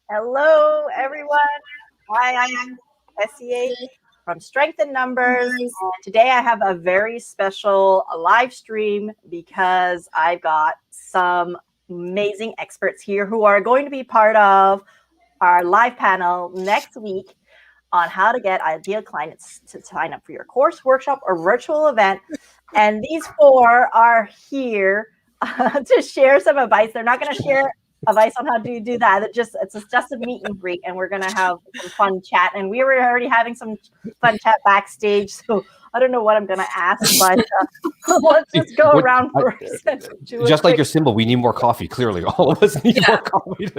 Hello, everyone. Hi, I am SEA from Strength in Numbers. And today I have a very special live stream because I've got some amazing experts here who are going to be part of our live panel next week on how to get ideal clients to sign up for your course, workshop, or virtual event. And these four are here to share some advice. They're not going to share advice on how to do that. It's just a meet and greet, and we're going to have some fun chat. And we were already having some fun chat backstage, so I don't know what I'm going to ask, but let's just go around first. Just like your symbol, we need more coffee. Clearly, all of us need more coffee.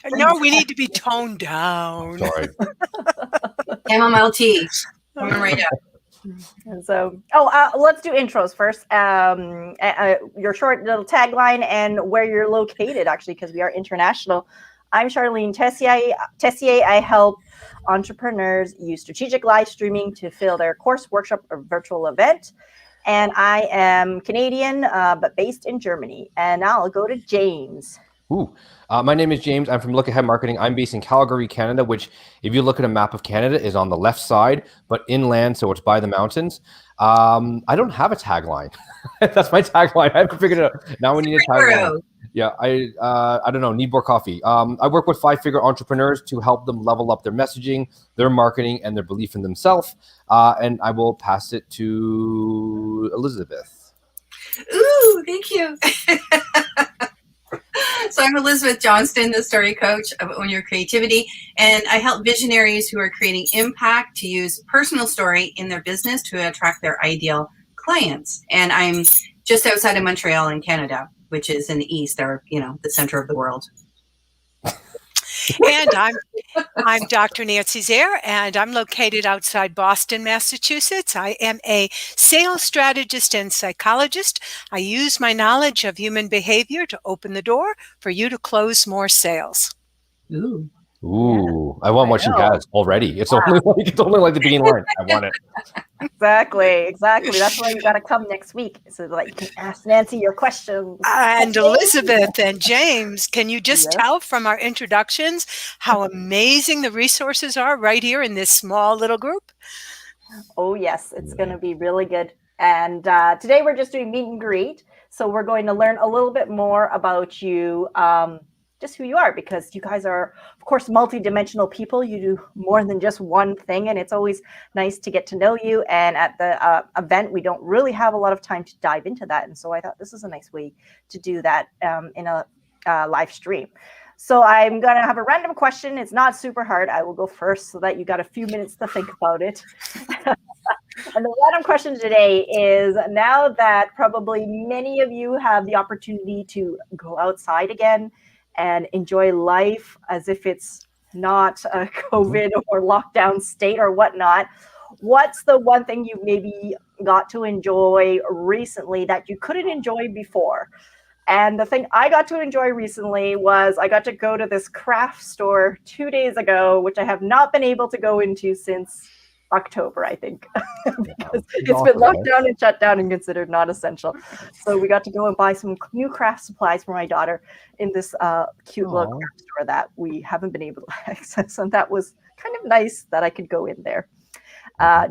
No, we need to be toned down. Sorry. Chamomile tea. Right now. And so, let's do intros first. Your short little tagline and where you're located, actually, because we are international. I'm Charlene Tessier. I help entrepreneurs use strategic live streaming to fill their course, workshop, or virtual event. And I am Canadian, but based in Germany. And now I'll go to James. My name is James. I'm from Look Ahead Marketing. I'm based in Calgary, Canada, which, if you look at a map of Canada, is on the left side, but inland, so it's by the mountains. I don't have a tagline. That's my tagline. I haven't figured it out. Now we need a tagline. Yeah, I don't know. Need more coffee. I work with 5-figure entrepreneurs to help them level up their messaging, their marketing, and their belief in themselves. And I will pass it to Elizabeth. Ooh, thank you. So I'm Elizabeth Johnston, the story coach of Own Your Creativity, and I help visionaries who are creating impact to use personal story in their business to attract their ideal clients. And I'm just outside of Montreal in Canada, which is in the east, or the center of the world. And I'm Dr. Nancy Zare, and I'm located outside Boston, Massachusetts. I am a sales strategist and psychologist. I use my knowledge of human behavior to open the door for you to close more sales. Ooh. Ooh, I want what she has already. It's only like the beginning line. I want it. Exactly. That's why you got to come next week so that you can ask Nancy your questions. And Elizabeth and James, can you just tell from our introductions how amazing the resources are right here in this small little group? Oh, yes. It's going to be really good. And today we're just doing meet and greet. So we're going to learn a little bit more about you, just who you are, because you guys are, of course, multi-dimensional people. You do more than just one thing, and it's always nice to get to know you. And at the event, we don't really have a lot of time to dive into that. And so I thought this is a nice way to do that in a live stream. So I'm going to have a random question. It's not super hard. I will go first so that you got a few minutes to think about it. And the random question today is, now that probably many of you have the opportunity to go outside again and enjoy life as if it's not a COVID or lockdown state or whatnot, what's the one thing you maybe got to enjoy recently that you couldn't enjoy before? And the thing I got to enjoy recently was I got to go to this craft store 2 days ago, which I have not been able to go into since October, I think, because it's been locked down and shut down and considered not essential. So we got to go and buy some new craft supplies for my daughter in this cute little craft store that we haven't been able to access. And that was kind of nice that I could go in there.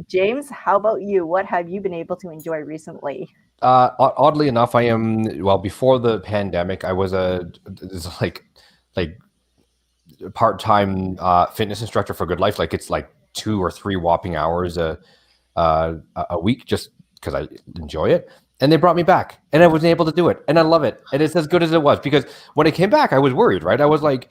James, how about you? What have you been able to enjoy recently? Oddly enough, I am, before the pandemic, I was a part-time fitness instructor for Good Life. Like, it's like 2 or 3 whopping hours a week, just because I enjoy it. And they brought me back, and I was able to do it, and I love it, and it's as good as it was. Because when I came back, I was worried, right? I was like,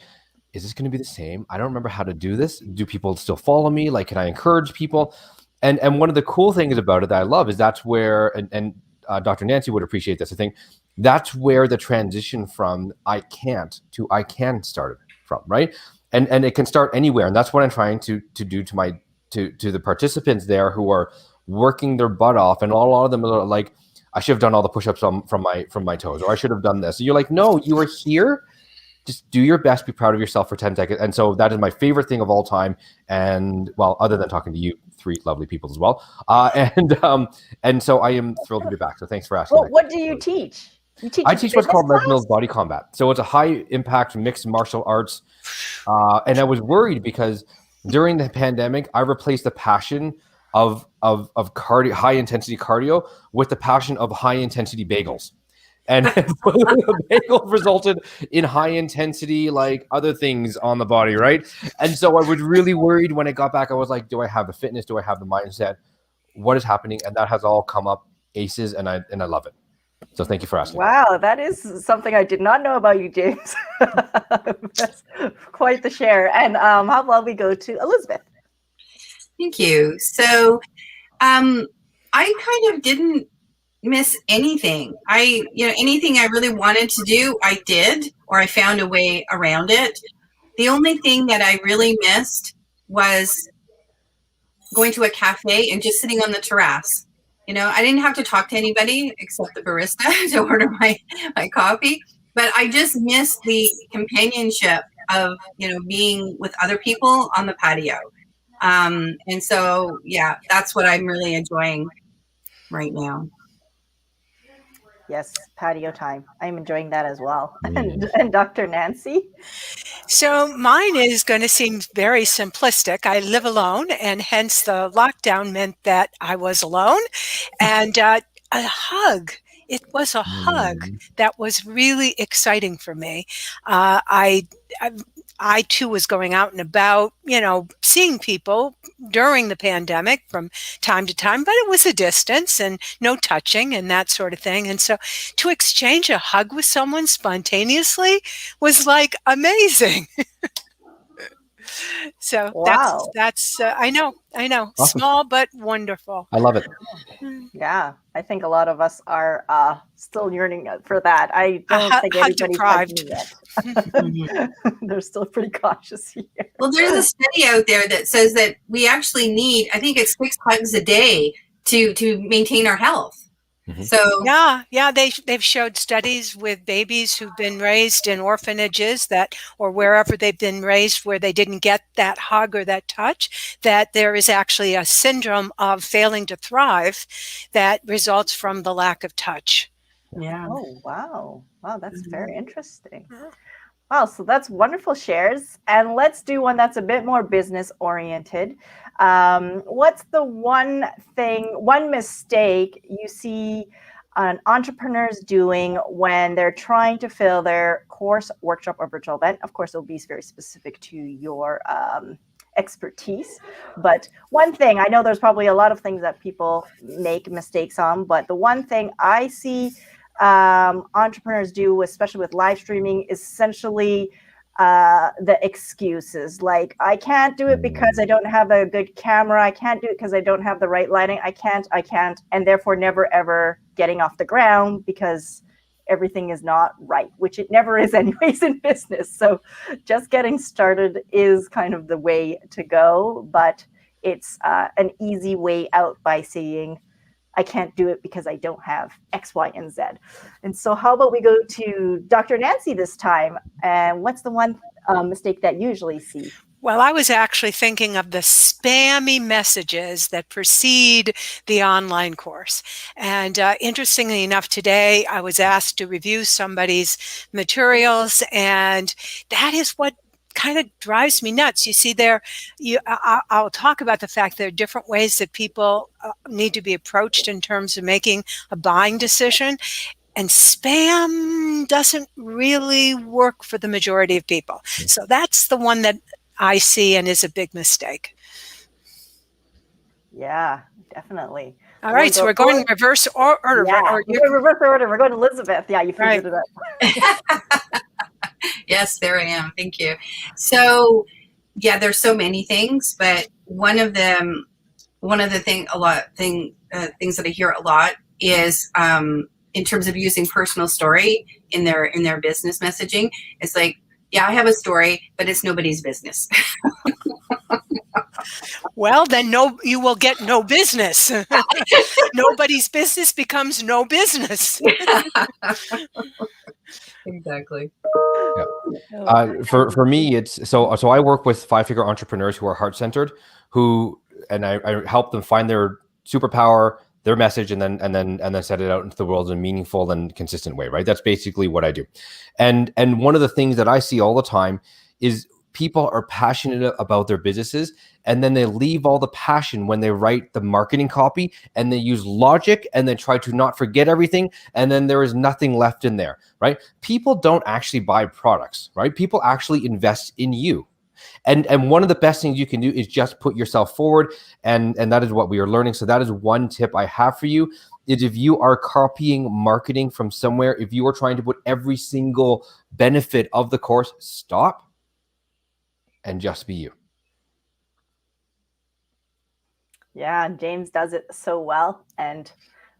is this going to be the same? I don't remember how to do this. Do people still follow me? Like, can I encourage people? And one of the cool things about it that I love is that's where, and Dr. Nancy would appreciate this, I think, that's where the transition from I can't to I can started from, right? And it can start anywhere. And that's what I'm trying to do to the participants there who are working their butt off. And a lot of them are like, I should have done all the push-ups from my toes, or I should have done this. And you're like, no, you are here. Just do your best, be proud of yourself for 10 seconds. And so that is my favorite thing of all time. And well, other than talking to you 3 lovely people as well. And so I am thrilled to be back. So thanks for asking. Well, what do you teach? You teach I a teach what's fitness called Les class? Mills Body Combat. So it's a high impact mixed martial arts. And I was worried because during the pandemic, I replaced the passion of cardio, high intensity cardio, with the passion of high intensity bagels. And the bagel resulted in high intensity, like other things on the body, right? And so I was really worried when it got back. I was like, do I have the fitness? Do I have the mindset? What is happening? And that has all come up aces, and I love it. So thank you for asking. Wow, that is something I did not know about you, James. That's quite the share. And how about we go to Elizabeth? Thank you. So I kind of didn't miss anything. Anything I really wanted to do, I did, or I found a way around it. The only thing that I really missed was going to a cafe and just sitting on the terrace. I didn't have to talk to anybody except the barista to order my coffee, but I just missed the companionship of, being with other people on the patio. And so, yeah, that's what I'm really enjoying right now. Yes, patio time. I'm enjoying that as well. And Dr. Nancy? So mine is going to seem very simplistic. I live alone, and hence the lockdown meant that I was alone. And a hug. It was a hug that was really exciting for me. I too was going out and about, seeing people during the pandemic from time to time, but it was a distance and no touching and that sort of thing. And so to exchange a hug with someone spontaneously was like amazing. So Wow. that's I know, Awesome. small but wonderful. I love it. Yeah, I think a lot of us are still yearning for that. I don't think hug anybody's deprived. hugged me yet. They're still pretty cautious here. Well, there's a study out there that says that we actually need, I think it's 6 hugs a day to maintain our health. Mhm. So Yeah, they've showed studies with babies who've been raised in orphanages or wherever they've been raised where they didn't get that hug or that touch, that there is actually a syndrome of failing to thrive that results from the lack of touch. yeah. Oh, wow. Wow, that's very interesting. Mhm. Wow, so that's wonderful shares. And let's do one that's a bit more business oriented. What's the one mistake you see entrepreneurs doing when they're trying to fill their course, workshop, or virtual event? Of course, it'll be very specific to your expertise. But one thing, I know there's probably a lot of things that people make mistakes on, but the one thing I see entrepreneurs do, especially with live streaming, is essentially the excuses. Like, I can't do it because I don't have a good camera. I can't do it because I don't have the right lighting. I can't. And therefore never, ever getting off the ground because everything is not right, which it never is anyways in business. So just getting started is kind of the way to go, but it's an easy way out by saying, I can't do it because I don't have X, Y, and Z. And so how about we go to Dr. Nancy this time? And what's the one mistake that you usually see? Well, I was actually thinking of the spammy messages that precede the online course. And interestingly enough, today I was asked to review somebody's materials, and that is what kind of drives me nuts. You see, I'll talk about the fact there are different ways that people need to be approached in terms of making a buying decision. And spam doesn't really work for the majority of people. So that's the one that I see and is a big mistake. Yeah, definitely. All right, so we're going in reverse order. Yeah, we're going reverse order. We're going to Elizabeth. Yeah, you figured it out. Yes, there I am. Thank you. So, yeah, there's so many things, but one of the things that I hear a lot is in terms of using personal story in their business messaging. It's like, yeah, I have a story, but it's nobody's business. Well, then you will get no business. Nobody's business becomes no business. Exactly. For me, it's so I work with 5-figure entrepreneurs who are heart-centered, and I help them find their superpower, their message and then set it out into the world in a meaningful and consistent way, right? That's basically what I do. And one of the things that I see all the time is people are passionate about their businesses, and then they leave all the passion when they write the marketing copy, and they use logic and they try to not forget everything, and then there is nothing left in there, right? People don't actually buy products, right? People actually invest in you. And one of the best things you can do is just put yourself forward, and that is what we are learning. So that is one tip I have for you, is if you are copying marketing from somewhere, if you are trying to put every single benefit of the course, stop and just be you. Yeah, James does it so well. And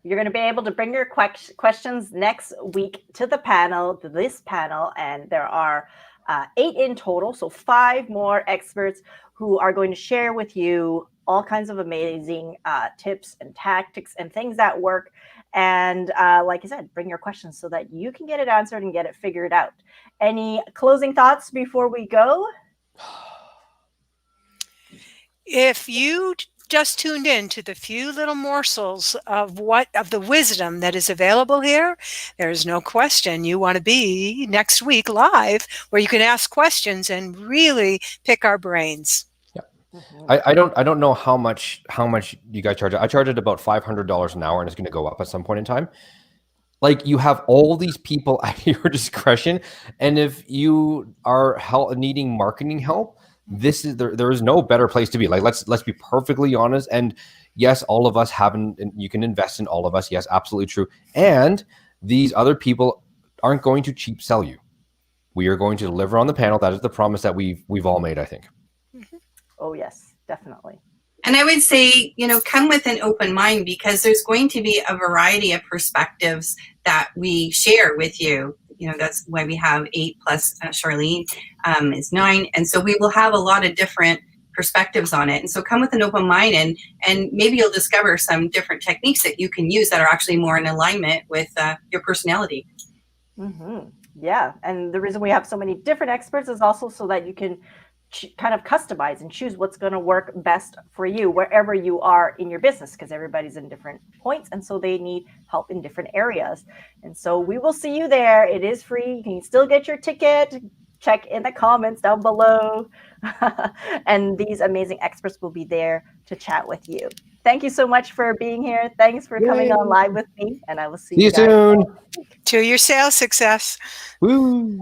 you're going to be able to bring your questions next week to the panel, to this panel. And there are 8 in total, so 5 more experts who are going to share with you all kinds of amazing tips and tactics and things that work. And like I said, bring your questions so that you can get it answered and get it figured out. Any closing thoughts before we go? If you just tuned in to the few little morsels of the wisdom that is available here, there's no question you want to be next week live, where you can ask questions and really pick our brains. I don't know how much you guys charge. I charge it about $500 an hour, and it's going to go up at some point in time. Like, you have all these people at your discretion, and if you are needing marketing help, this is there is no better place to be. Like, let's be perfectly honest. And yes, all of us haven't, and you can invest in all of us. Yes, absolutely true. And these other people aren't going to cheap sell you. We are going to deliver on the panel. That is the promise that we've all made, I think. Oh, yes, definitely. And I would say, come with an open mind, because there's going to be a variety of perspectives that we share with you. That's why we have 8 plus Charlene is 9. And so we will have a lot of different perspectives on it. And so come with an open mind, and maybe you'll discover some different techniques that you can use that are actually more in alignment with your personality. Mm-hmm. Yeah. And the reason we have so many different experts is also so that you can kind of customize and choose what's going to work best for you wherever you are in your business, because everybody's in different points, and so they need help in different areas. And so we will see you there. It is free. You can still get your ticket. Check in the comments down below. And these amazing experts will be there to chat with you. Thank you so much for being here. Thanks for coming on live with me, and I will see you guys soon. To your sales success. Woo.